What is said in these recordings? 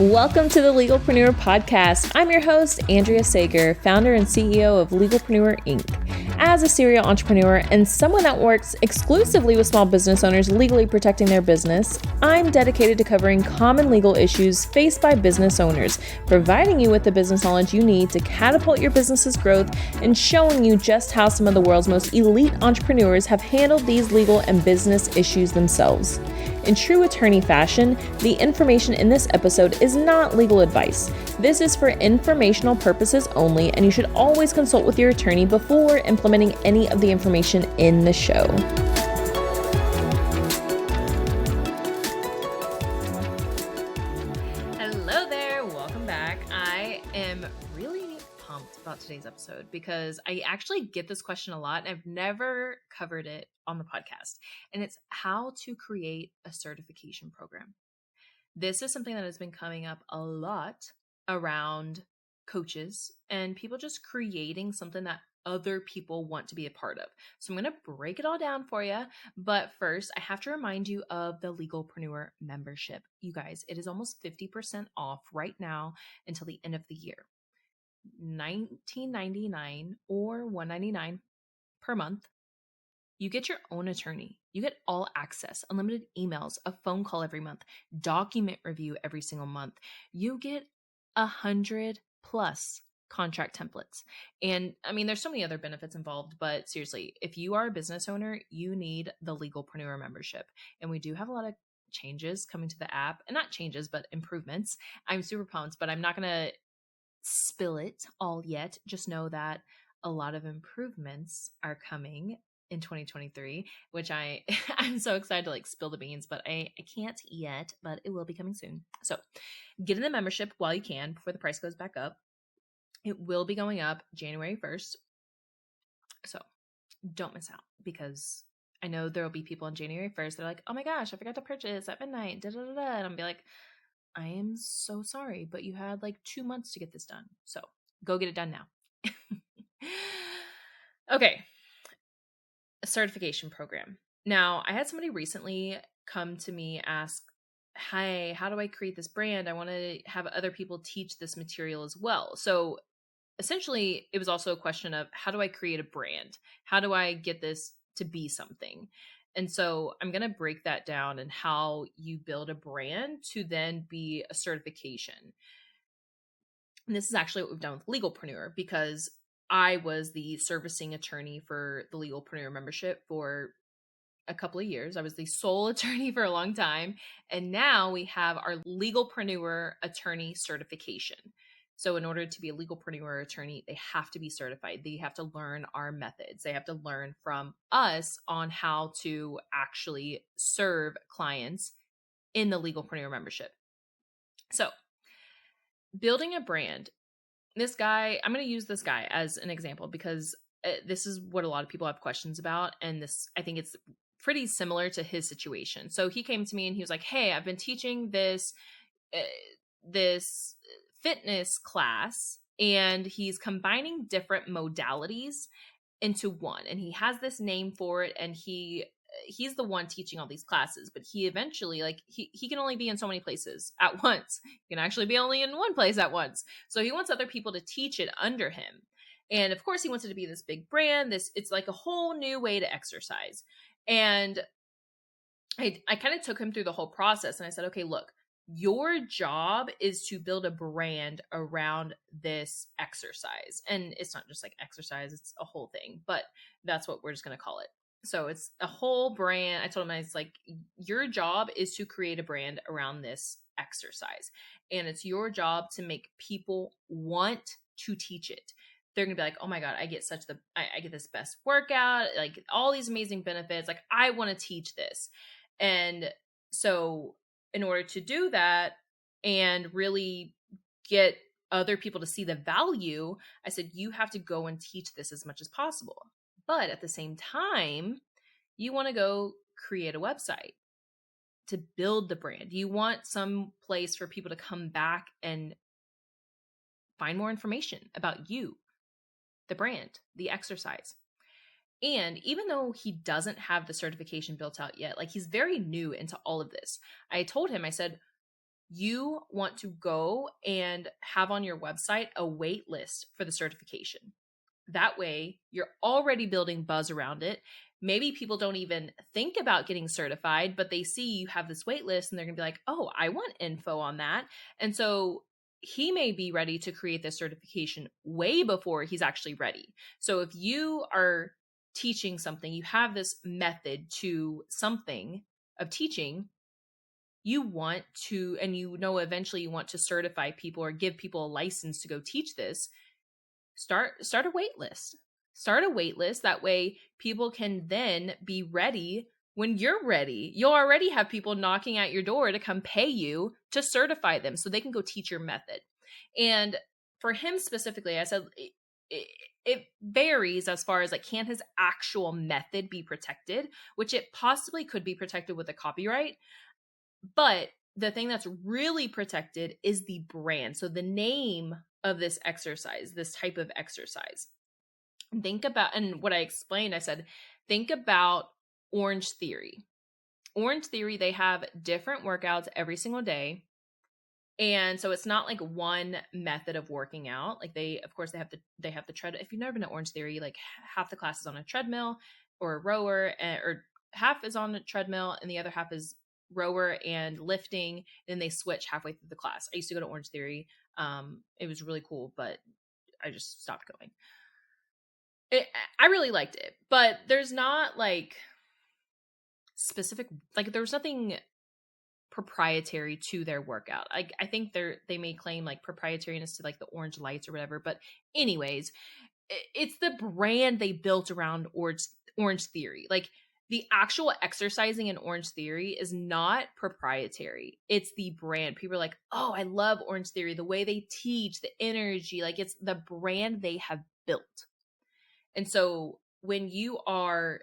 Welcome to the Legalpreneur Podcast. I'm your host, Andrea Sager, founder and CEO of Legalpreneur Inc. As a serial entrepreneur and someone that works exclusively with small business owners legally protecting their business, I'm dedicated to covering common legal issues faced by business owners, providing you with the business knowledge you need to catapult your business's growth and showing you just how some of the world's most elite entrepreneurs have handled these legal and business issues themselves. In true attorney fashion, the information in this episode is not legal advice. This is for informational purposes only, and you should always consult with your attorney before implementing any of the information in the show. Hello there, welcome back. I am really pumped about today's episode because I actually get this question a lot and I've never covered it on the podcast. And it's how to create a certification program. This is something that has been coming up a lot around coaches and people just creating something that other people want to be a part of. So I'm going to break it all down for you. But first, I have to remind you of the Legalpreneur membership. You guys, it is almost 50% off right now until the end of the year. $19.99 or $199 per month. You get your own attorney. You get all access, unlimited emails, a phone call every month, document review every single month. You get 100 plus contract templates. And I mean, there's so many other benefits involved, but seriously, if you are a business owner, you need the Legalpreneur membership. And we do have a lot of changes coming to the app, and not changes, but improvements. I'm super pumped, but I'm not going to spill it all yet. Just know that a lot of improvements are coming in 2023, which I'm so excited to spill the beans, but I can't yet, but it will be coming soon. So get in the membership while you can before the price goes back up. It will be going up January 1st. So don't miss out, because I know there will be people on January 1st. They're like, oh my gosh, I forgot to purchase at midnight. Da, da, da, da. And I'm be like, I am so sorry, but you had 2 months to get this done. So go get it done now. Okay. A certification program. Now, I had somebody recently come to me ask, hey, how do I create this brand? I want to have other people teach this material as well. So essentially, it was also a question of, how do I create a brand? How do I get this to be something? And so I'm going to break that down and how you build a brand to then be a certification. And this is actually what we've done with Legalpreneur, because I was the servicing attorney for the Legalpreneur membership for a couple of years. I was the sole attorney for a long time. And now we have our Legalpreneur attorney certification. So in order to be a Legalpreneur attorney, they have to be certified. They have to learn our methods. They have to learn from us on how to actually serve clients in the Legalpreneur membership. So building a brand. This guy, I'm going to use this guy as an example because this is what a lot of people have questions about. And I think it's pretty similar to his situation. So he came to me and he was like, hey, I've been teaching this fitness class, and he's combining different modalities into one. And he has this name for it, and he's the one teaching all these classes, but he eventually he can only be in so many places at once. He can actually be only in one place at once. So he wants other people to teach it under him. And of course he wants it to be this big brand. It's like a whole new way to exercise. And I kind of took him through the whole process, and I said, okay, look, your job is to build a brand around this exercise. And it's not just exercise, it's a whole thing, but that's what we're just going to call it. So it's a whole brand. I told him, it's your job is to create a brand around this exercise. And it's your job to make people want to teach it. They're going to be like, oh my God, I get I get this best workout, all these amazing benefits. I want to teach this. And so in order to do that and really get other people to see the value, I said, you have to go and teach this as much as possible. But at the same time, you want to go create a website to build the brand. You want some place for people to come back and find more information about you, the brand, the exercise. And even though he doesn't have the certification built out yet, like he's very new into all of this, I told him, I said, you want to go and have on your website a wait list for the certification. That way, you're already building buzz around it. Maybe people don't even think about getting certified, but they see you have this wait list and they're going to be like, oh, I want info on that. And so he may be ready to create this certification way before he's actually ready. So if you are teaching something, you have this method to something of teaching, you want to, and you know, eventually you want to certify people or give people a license to go teach this, start a wait list. Start a wait list. That way people can then be ready when you're ready. You'll already have people knocking at your door to come pay you to certify them so they can go teach your method. And for him specifically, I said it varies as far as like, can his actual method be protected, which it possibly could be protected with a copyright. But the thing that's really protected is the brand. So the name of this exercise, this type of exercise. Think about, and what I explained, I said, think about Orange Theory. Orange Theory, they have different workouts every single day. And so it's not like one method of working out. Like of course they have the tread. If you've never been to Orange Theory, like half the class is on a treadmill or a rower, or half is on a treadmill and the other half is rower and lifting. Then they switch halfway through the class. I used to go to Orange Theory. It was really cool, but I just stopped going. I really liked it, but there's not like specific, like there was nothing proprietary to their workout. I think they may claim like proprietariness to like the orange lights or whatever, but anyways, it's the brand they built around Orange Theory. Like the actual exercising in Orange Theory is not proprietary. It's the brand. People are like, oh, I love Orange Theory. The way they teach, the energy, like it's the brand they have built. And so when you are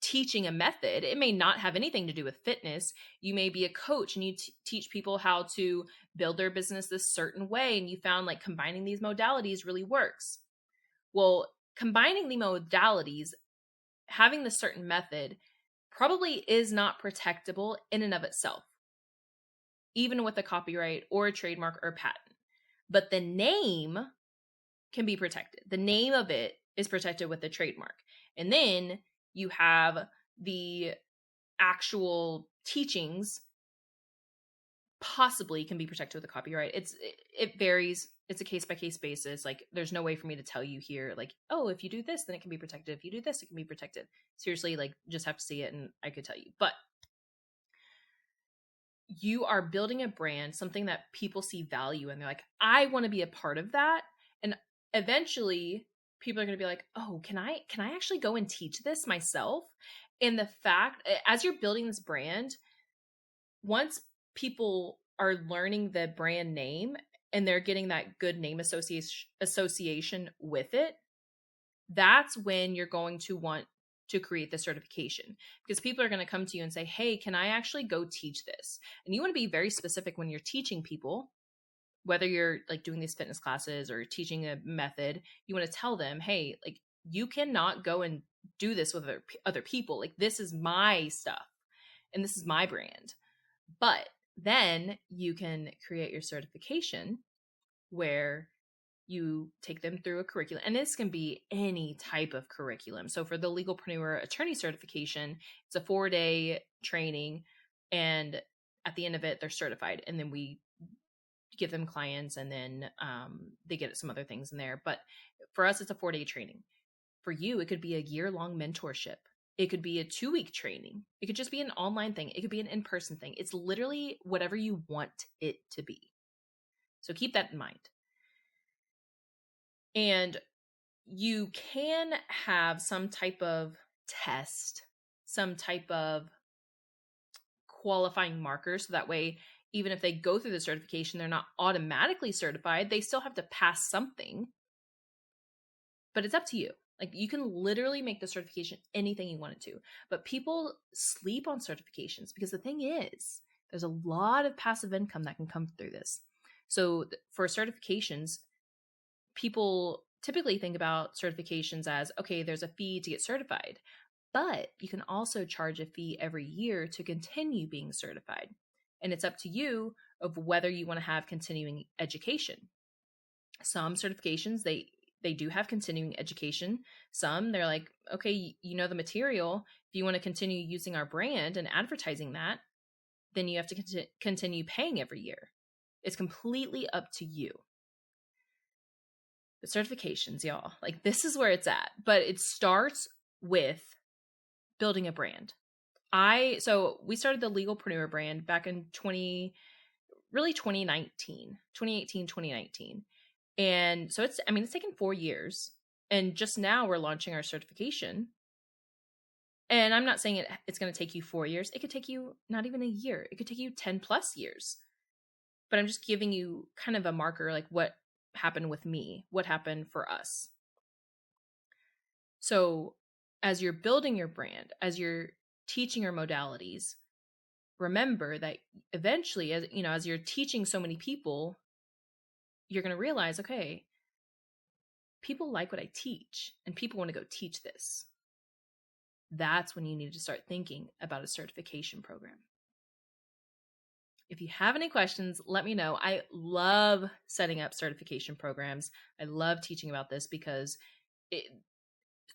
teaching a method, it may not have anything to do with fitness. You may be a coach and you teach people how to build their business this certain way, and you found like combining these modalities really works. Well, combining the modalities, having the certain method probably is not protectable in and of itself, even with a copyright or a trademark or a patent. But the name can be protected. The name of it is protected with the trademark. And then you have the actual teachings possibly can be protected with a copyright. It varies. It's a case by case basis. Like there's no way for me to tell you here, like, oh, if you do this, then it can be protected. If you do this, it can be protected. Seriously, like just have to see it and I could tell you. But you are building a brand, something that people see value in. They're like, I want to be a part of that. And eventually people are going to be like, oh, can I actually go and teach this myself? And the fact, as you're building this brand, once people are learning the brand name and they're getting that good name association with it, that's when you're going to want to create the certification, because people are going to come to you and say, hey, can I actually go teach this? And you want to be very specific when you're teaching people, whether you're like doing these fitness classes or teaching a method. You want to tell them, hey, like you cannot go and do this with other people. Like this is my stuff and this is my brand. But then you can create your certification where you take them through a curriculum, and this can be any type of curriculum. So for the Legalpreneur attorney certification, it's a 4-day training, and at the end of it, they're certified, and then we give them clients, and then they get some other things in there. But for us, it's a 4-day training. For you, it could be a year-long mentorship. It could be a 2-week training. It could just be an online thing. It could be an in-person thing. It's literally whatever you want it to be. So keep that in mind. And you can have some type of test, some type of qualifying marker. So that way, even if they go through the certification, they're not automatically certified. They still have to pass something. But it's up to you. Like you can literally make the certification anything you want it to. But people sleep on certifications because the thing is, there's a lot of passive income that can come through this. So for certifications, people typically think about certifications as, okay, there's a fee to get certified, but you can also charge a fee every year to continue being certified. And it's up to you of whether you want to have continuing education. Some certifications, they do have continuing education. Some, they're like, okay, you know the material. If you want to continue using our brand and advertising that, then you have to continue paying every year. It's completely up to you. The certifications, y'all, like this is where it's at. But it starts with building a brand. So we started the Legalpreneur brand back in 2018, 2019. And so it's taken 4 years. And just now we're launching our certification. And I'm not saying it's going to take you 4 years. It could take you not even a year. It could take you 10 plus years. But I'm just giving you kind of a marker, like what happened with me, what happened for us. So as you're building your brand, as you're teaching your modalities, remember that eventually, as you're teaching so many people, you're going to realize, okay, people like what I teach and people want to go teach this. That's when you need to start thinking about a certification program. If you have any questions, let me know. I love setting up certification programs. I love teaching about this because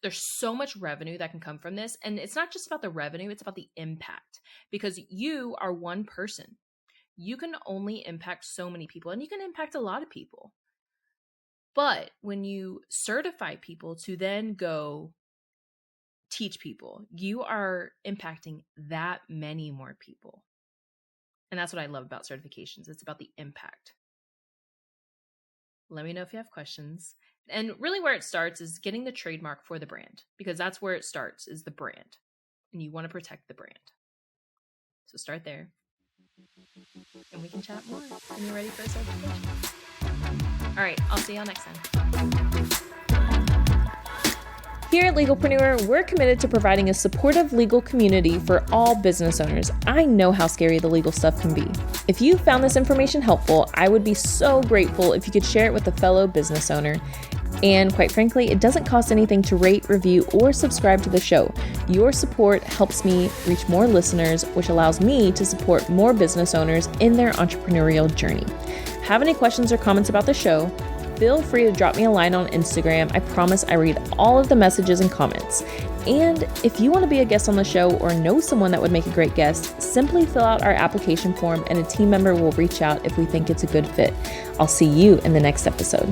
there's so much revenue that can come from this. And it's not just about the revenue, it's about the impact, because you are one person. You can only impact so many people, and you can impact a lot of people. But when you certify people to then go teach people, you are impacting that many more people. And that's what I love about certifications. It's about the impact. Let me know if you have questions. And really where it starts is getting the trademark for the brand, because that's where it starts, is the brand. And you want to protect the brand. So start there. And we can chat more when you're ready for a certification. All right, I'll see y'all next time. Here at Legalpreneur, we're committed to providing a supportive legal community for all business owners. I know how scary the legal stuff can be. If you found this information helpful, I would be so grateful if you could share it with a fellow business owner. And quite frankly, it doesn't cost anything to rate, review, or subscribe to the show. Your support helps me reach more listeners, which allows me to support more business owners in their entrepreneurial journey. Have any questions or comments about the show? Feel free to drop me a line on Instagram. I promise I read all of the messages and comments. And if you want to be a guest on the show or know someone that would make a great guest, simply fill out our application form and a team member will reach out if we think it's a good fit. I'll see you in the next episode.